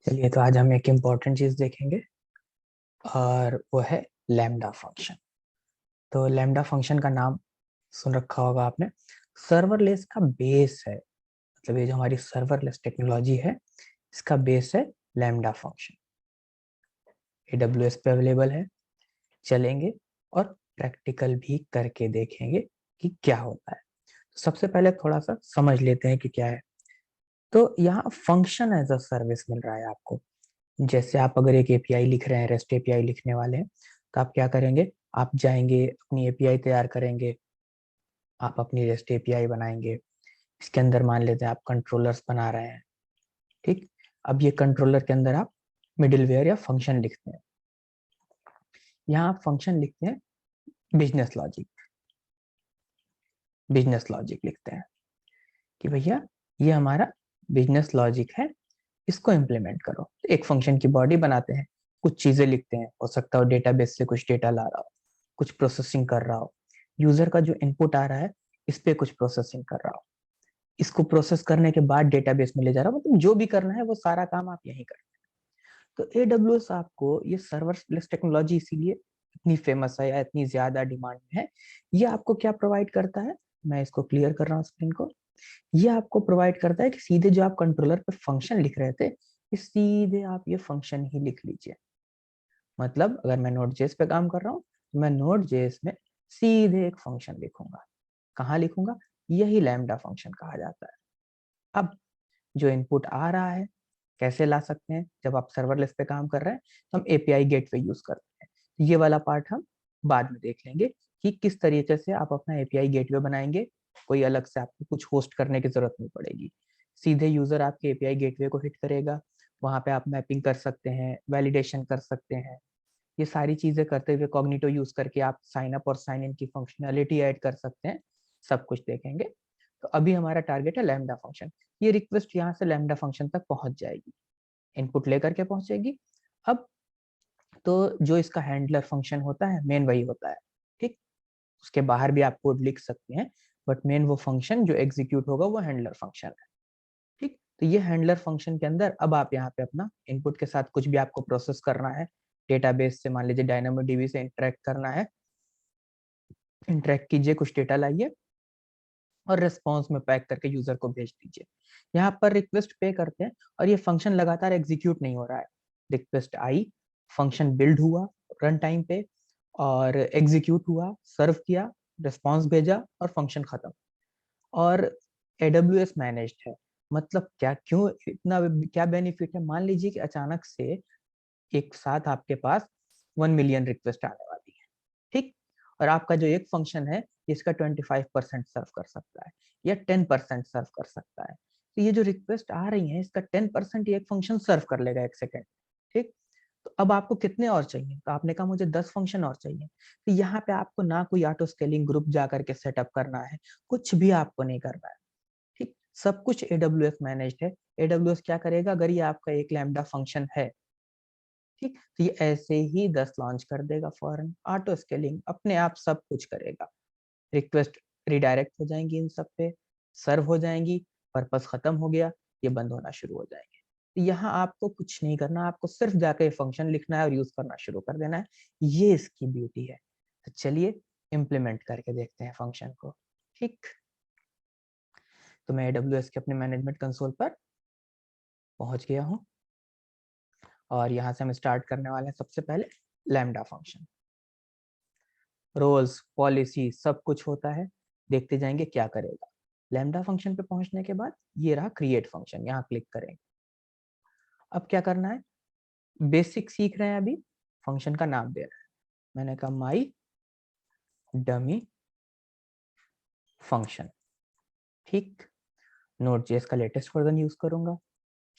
चलिए, तो आज हम एक इम्पॉर्टेंट चीज देखेंगे और वो है लैम्डा फंक्शन। तो लैम्डा फंक्शन का नाम सुन रखा होगा आपने। सर्वरलेस का बेस है, मतलब ये जो हमारी सर्वरलेस टेक्नोलॉजी है इसका बेस है लैम्डा फंक्शन। AWS पे अवेलेबल है, चलेंगे और प्रैक्टिकल भी करके देखेंगे कि क्या होता है। सबसे पहले थोड़ा सा समझ लेते हैं कि क्या है। तो यहाँ फंक्शन एज अ सर्विस मिल रहा है आपको। जैसे आप अगर एक एपीआई लिख रहे हैं, रेस्ट एपीआई लिखने वाले हैं, तो आप क्या करेंगे, आप जाएंगे अपनी एपीआई तैयार करेंगे, आप अपनी रेस्ट एपीआई बनाएंगे। इसके अंदर मान लेते हैं आप कंट्रोलर्स बना रहे हैं, ठीक। अब ये कंट्रोलर के अंदर आप मिडिलवेयर या फंक्शन लिखते हैं। यहाँ आप फंक्शन लिखते हैं, बिजनेस लॉजिक, बिजनेस लॉजिक लिखते हैं कि भैया ये हमारा बिजनेस लॉजिक है, इसको इम्प्लीमेंट करो। एक फंक्शन की बॉडी बनाते हैं, कुछ चीजें लिखते हैं, हो सकता हो डेटाबेस से कुछ डेटा ला रहा हो, कुछ प्रोसेसिंग कर रहा हो, यूजर का जो इनपुट आ रहा है इस पे कुछ प्रोसेसिंग कर रहा हो, इसको प्रोसेस करने के बाद डेटाबेस में ले जा रहा हो, मतलब जो भी करना है वो सारा काम आप यहीं कर। तो AWS आपको ये सर्वरलेस टेक्नोलॉजी इसीलिए इतनी फेमस है या इतनी ज्यादा डिमांड में है। ये आपको क्या प्रोवाइड करता है, मैं इसको क्लियर कर रहा हूँ स्क्रीन को। ये आपको प्रोवाइड करता है कि सीधे जो आप कंट्रोलर पे फंक्शन लिख रहे थे, इस सीधे आप ये फंक्शन ही लिख लीजिए। मतलब अगर मैं नोड जेएस पे काम कर रहा हूँ तो मैं नोड जेएस में सीधे एक फंक्शन लिखूंगा। कहाँ लिखूंगा, यही लैम्डा फंक्शन कहा जाता है। अब जो इनपुट आ रहा है कैसे ला सकते हैं, जब आप सर्वरलेस पे काम कर रहे हैं तो हम एपीआई गेटवे यूज करते हैं। ये वाला पार्ट हम बाद में देख लेंगे कि किस तरीके से आप अपना एपीआई गेटवे बनाएंगे। कोई अलग से आपको कुछ होस्ट करने की जरूरत नहीं पड़ेगी, सीधे यूजर आपके एपीआई गेटवे को हिट करेगा। वहां पे आप मैपिंग कर सकते हैं, वैलिडेशन कर सकते हैं। ये सारी चीजें करते हुए कॉग्निटो यूज करके आप साइन अप और साइन इन की फंक्शनैलिटी ऐड कर सकते हैं। सब कुछ देखेंगे। तो अभी हमारा टारगेट है लैम्डा फंक्शन। ये रिक्वेस्ट यहाँ से लैम्डा फंक्शन तक पहुंच जाएगी, इनपुट लेकर के पहुंचेगी। अब तो जो इसका हैंडलर फंक्शन होता है मेन वही होता है, ठीक। उसके बाहर भी आप कोड लिख सकते हैं, बट मेन वो फंक्शन जो एग्जीक्यूट होगा वो हैंडलर फंक्शन है, ठीक। तो ये हैंडलर फंक्शन के अंदर अब आप यहाँ पे अपना इनपुट के साथ कुछ भी आपको प्रोसेस करना है, डेटाबेस से मान लीजिए डायनामोडीबी से इंटरेक्ट करना है, इंटरेक्ट कीजिए, कुछ डेटा लाइए और रिस्पॉन्स में पैक करके यूजर को भेज दीजिए। यहाँ पर रिक्वेस्ट पे करते हैं और ये फंक्शन लगातार एग्जीक्यूट नहीं हो रहा है। रिक्वेस्ट आई, फंक्शन बिल्ड हुआ रन टाइम पे और एग्जीक्यूट हुआ, सर्व किया, रिस्पॉन्स भेजा और फंक्शन खत्म। और AWS मैनेज्ड है। मतलब क्या, क्यों इतना, क्या बेनिफिट है, मान लीजिए कि अचानक से एक साथ आपके पास 1 मिलियन रिक्वेस्ट आने वाली है, ठीक। और आपका जो एक फंक्शन है इसका 25% सर्व कर सकता है या 10% सर्व कर सकता है। तो ये जो रिक्वेस्ट आ रही है इसका 10% ये एक फंक्शन सर्व कर लेगा 1 सेकेंड, ठीक। तो अब आपको कितने और चाहिए, तो आपने कहा मुझे 10 फंक्शन और चाहिए। तो यहाँ पे आपको ना कोई ऑटो स्केलिंग ग्रुप जा करके सेटअप करना है, कुछ भी आपको नहीं करना है, ठीक। सब कुछ AWS मैनेज्ड है। AWS क्या करेगा, अगर ये आपका एक लैम्डा फंक्शन है, ठीक, तो ये ऐसे ही 10 लॉन्च कर देगा फॉरन, ऑटो स्केलिंग अपने आप सब कुछ करेगा। रिक्वेस्ट रिडायरेक्ट हो जाएंगी इन सब पे, सर्व हो जाएंगी, पर्पस खत्म हो गया, ये बंद होना शुरू हो जाएंगे। तो यहाँ आपको कुछ नहीं करना, आपको सिर्फ जाके फंक्शन लिखना है और यूज करना शुरू कर देना है। ये इसकी ब्यूटी है। तो चलिए इम्प्लीमेंट करके देखते हैं फंक्शन को, ठीक। तो मैं AWS के अपने मैनेजमेंट कंसोल पर पहुंच गया हूँ और यहाँ से हम स्टार्ट करने वाले हैं सबसे पहले लैम्डा फंक्शन। रोल्स पॉलिसी सब कुछ होता है, देखते जाएंगे क्या करेगा। लैम्डा फंक्शन पे पहुंचने के बाद ये रहा क्रिएट फंक्शन, यहाँ क्लिक करेंगे। अब क्या करना है, बेसिक सीख रहे हैं अभी, फंक्शन का नाम दे रहा है। मैंने कहा माई डमी फंक्शन, ठीक। नोड.जेएस का लेटेस्ट वर्जन यूज करूंगा,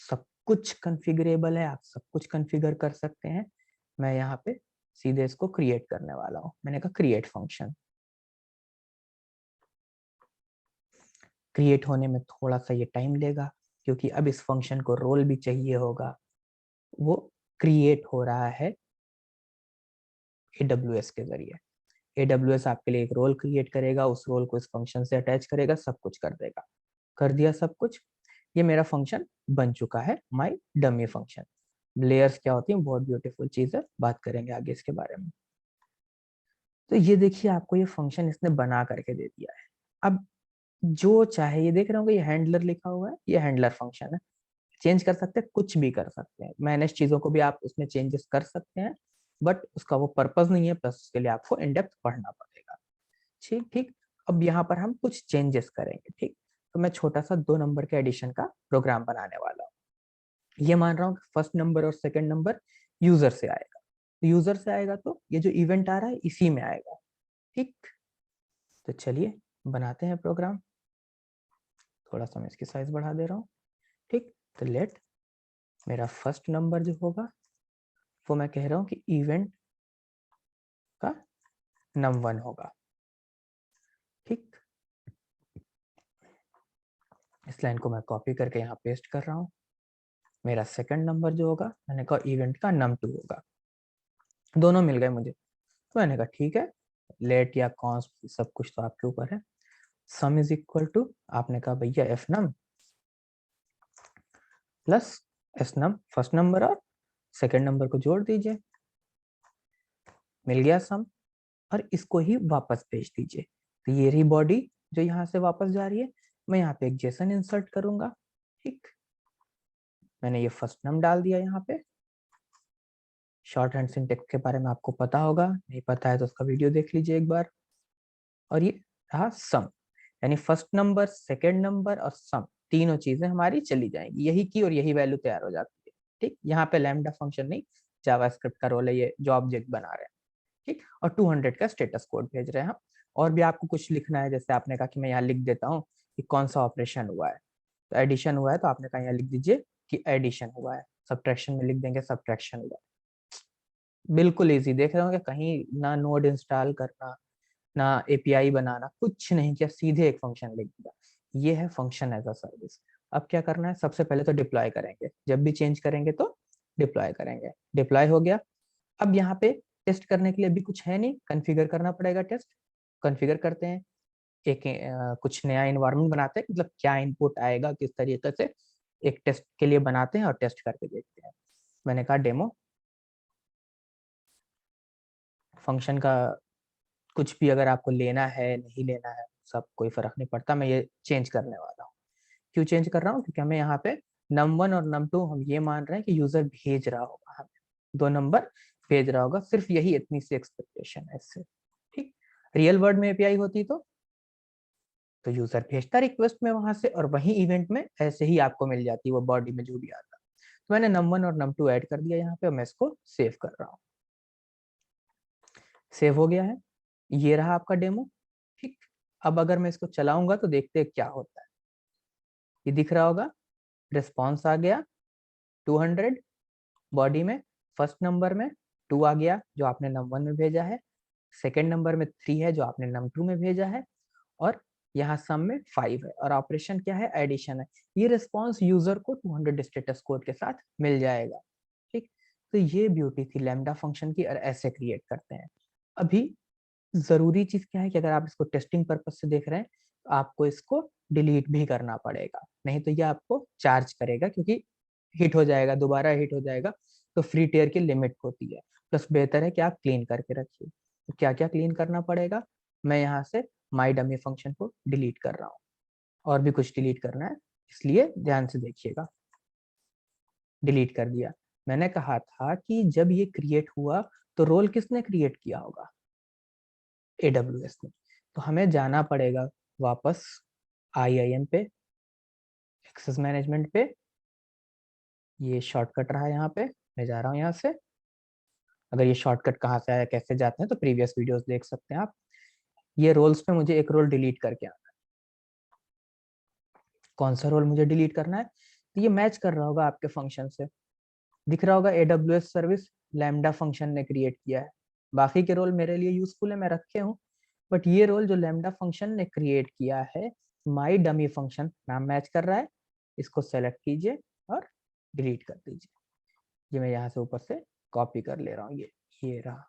सब कुछ कॉन्फ़िगरेबल है, आप सब कुछ कॉन्फ़िगर कर सकते हैं। मैं यहाँ पे सीधे इसको क्रिएट करने वाला हूँ, मैंने कहा क्रिएट फंक्शन। क्रिएट होने में थोड़ा सा ये टाइम लेगा क्योंकि अब इस फंक्शन को रोल भी चाहिए होगा। वो क्रिएट हो रहा है AWS के जरिए। AWS आपके लिए एक रोल क्रिएट करेगा, उस रोल को इस फंक्शन से अटैच करेगा, सब कुछ कर देगा। कर दिया सब कुछ, ये मेरा फंक्शन बन चुका है माई डमी फंक्शन। लेयर्स क्या होती हैं, बहुत ब्यूटीफुल चीज है, बात करेंगे आगे इसके बारे में। तो ये देखिए आपको ये फंक्शन इसने बना करके दे दिया है। अब जो चाहे, ये देख रहे होंगे ये हैंडलर लिखा हुआ है, ये हैंडलर फंक्शन है। चेंज कर सकते हैं, कुछ भी कर सकते हैं, मैनेज चीजों को भी आप उसमें चेंजेस कर सकते हैं, बट उसका वो पर्पज नहीं है, प्लस उसके लिए आपको इन डेप्थ पढ़ना पड़ेगा। ठीक ठीक। अब यहाँ पर हम कुछ चेंजेस करेंगे। ठीक, तो मैं छोटा सा 2 नंबर के एडिशन का प्रोग्राम बनाने वाला हूँ। ये मान रहा हूँ फर्स्ट नंबर और सेकंड नंबर यूजर से आएगा, तो यूजर से आएगा तो ये जो इवेंट आ रहा है इसी में आएगा। ठीक, तो चलिए बनाते हैं प्रोग्राम। थोड़ा सा मैं इसकी साइज बढ़ा दे रहा हूँ। ठीक, तो लेट मेरा फर्स्ट नंबर जो होगा वो मैं कह रहा हूँ कि इवेंट का num1 होगा। ठीक, इस लाइन को मैं कॉपी करके यहाँ पेस्ट कर रहा हूँ। मेरा सेकंड नंबर जो होगा मैंने कहा इवेंट का num2 होगा। दोनों मिल गए मुझे, तो मैंने कहा ठीक है, लेट या कॉन्स्ट सब कुछ तो आपके ऊपर है। सम इज इक्वल टू, आपने कहा भैया एफ नम प्लस एस नम, फर्स्ट नंबर और सेकंड नंबर को जोड़ दीजिए, मिल गया सम, और इसको ही वापस भेज दीजिए। तो ये रही बॉडी जो यहाँ से वापस जा रही है। मैं यहाँ पे एक जेसन इंसर्ट करूंगा। ठीक, मैंने ये फर्स्ट नम डाल दिया यहाँ पे। शॉर्ट हैंड सिंटेक्स के बारे में आपको पता होगा, नहीं पता है तो उसका वीडियो देख लीजिए एक बार। और ये रहा सम, यानी फर्स्ट नंबर सेकंड नंबर और सम, तीनों चीजें हमारी चली जाएंगी, यही की और यही वैल्यू तैयार हो जाती है। ठीक, यहाँ पे लैम्डा फंक्शन नहीं, जावास्क्रिप्ट का रोल है ये, जो ऑब्जेक्ट बना रहे हैं। ठीक, और 200 का स्टेटस कोड भेज रहे हैं हम। और भी आपको कुछ लिखना है, जैसे आपने कहा कि मैं यहाँ लिख देता हूँ कि कौन सा ऑपरेशन हुआ है, तो एडिशन हुआ है तो आपने कहा यहाँ लिख दीजिए कि एडिशन हुआ है। सब्ट्रैक्शन में लिख देंगे सब्ट्रैक्शन हुआ है। बिल्कुल इजी, देख रहे होंगे कहीं ना नोड इंस्टॉल करना ना एपीआई बनाना, कुछ नहीं किया, सीधे एक फंक्शन लिख दिया। ये है फंक्शन एज अ सर्विस। अब क्या करना है, सबसे पहले तो डिप्लॉय करेंगे, जब भी चेंज करेंगे तो डिप्लॉय करेंगे। डिप्लॉय हो गया। अब यहाँ पे टेस्ट करने के लिए अभी कुछ है नहीं, कॉन्फ़िगर करना पड़ेगा टेस्ट। कॉन्फ़िगर करते हैं, एक कुछ नया इन्वायरमेंट बनाते हैं, मतलब क्या इनपुट आएगा किस तरीके से, एक टेस्ट के लिए बनाते हैं और टेस्ट करके देखते हैं। मैंने कहा डेमो फंक्शन का कुछ भी अगर आपको लेना है नहीं लेना है सब कोई फर्क नहीं पड़ता, मैं ये चेंज करने वाला हूँ। क्यों चेंज कर रहा हूँ, क्योंकि हमें यहाँ पे num1 और num2 हम ये मान रहे हैं कि यूजर भेज रहा होगा, हमें 2 नंबर भेज रहा होगा, सिर्फ यही इतनी सी एक्सपेक्टेशन है इससे। ठीक, रियल वर्ल्ड में एपीआई होती तो यूजर भेजता रिक्वेस्ट में वहां से, और वही इवेंट में ऐसे ही आपको मिल जाती वो बॉडी में जो भी आता। तो मैंने num1 और num2 ऐड कर दिया यहाँ पे, और मैं इसको सेव कर रहा हूँ। सेव हो गया है, ये रहा आपका डेमो। ठीक, अब अगर मैं इसको चलाऊंगा तो देखते हैं क्या होता है। ये दिख रहा होगा, रिस्पॉन्स आ गया 200 बॉडी में, फर्स्ट नंबर में 2 आ गया जो आपने num1 में भेजा है, सेकेंड नंबर में 3 है जो आपने num2 में भेजा है, और यहाँ सम में 5 है, और ऑपरेशन क्या है, एडिशन है। ये रिस्पॉन्स यूजर को 200 स्टेटस कोड के साथ मिल जाएगा। ठीक, तो ये ब्यूटी थी लैम्डा फंक्शन की, और ऐसे क्रिएट करते हैं। अभी जरूरी चीज क्या है कि अगर आप इसको टेस्टिंग पर्पज से देख रहे हैं तो आपको इसको डिलीट भी करना पड़ेगा, नहीं तो ये आपको चार्ज करेगा, क्योंकि हिट हो जाएगा, दोबारा हिट हो जाएगा, तो फ्री टेयर की लिमिट होती है। प्लस बेहतर है कि आप क्लीन करके रखिए। तो क्या क्या क्लीन करना पड़ेगा, मैं यहाँ से माई डमी फंक्शन को डिलीट कर रहा हूँ, और भी कुछ डिलीट करना है, इसलिए ध्यान से देखिएगा। डिलीट कर दिया। मैंने कहा था कि जब ये क्रिएट हुआ तो रोल किसने क्रिएट किया होगा, AWS ने। तो हमें जाना पड़ेगा वापस IIM पे, एक्सेस मैनेजमेंट पे। ये शॉर्टकट रहा यहाँ पे, मैं जा रहा हूँ यहाँ से। अगर ये शॉर्टकट कहाँ से आया कैसे जाते हैं तो प्रीवियस वीडियोस देख सकते हैं आप। ये रोल्स पे मुझे एक रोल डिलीट करके आना है। कौन सा रोल मुझे डिलीट करना है, तो ये मैच कर रहा होगा आपके फंक्शन से, दिख रहा होगा AWS सर्विस लैम्डा फंक्शन ने क्रिएट किया है। बाकी के रोल मेरे लिए यूजफुल है, मैं रखे हूँ, बट ये रोल जो लैम्डा फंक्शन ने क्रिएट किया है, माई डमी फंक्शन नाम मैच कर रहा है। इसको सेलेक्ट कीजिए और डिलीट कर दीजिए। ये मैं यहाँ से ऊपर से कॉपी कर ले रहा हूँ, ये रहा।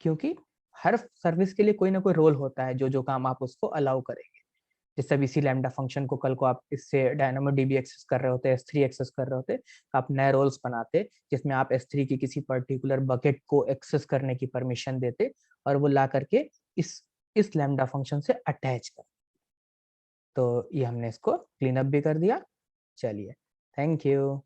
क्योंकि हर सर्विस के लिए कोई ना कोई रोल होता है जो जो काम आप उसको अलाउ करेंगे। जैसे अब इसी लैम्डा फंक्शन को कल को आप इससे DynamoDB एक्सेस कर रहे होते, S3 एक्सेस कर रहे होते, आप नए रोल्स बनाते जिसमें आप S3 की किसी पर्टिकुलर बकेट को एक्सेस करने की परमिशन देते और वो ला करके इस लैम्डा फंक्शन से अटैच कर। तो ये हमने इसको क्लीन अप भी कर दिया। चलिए, थैंक यू।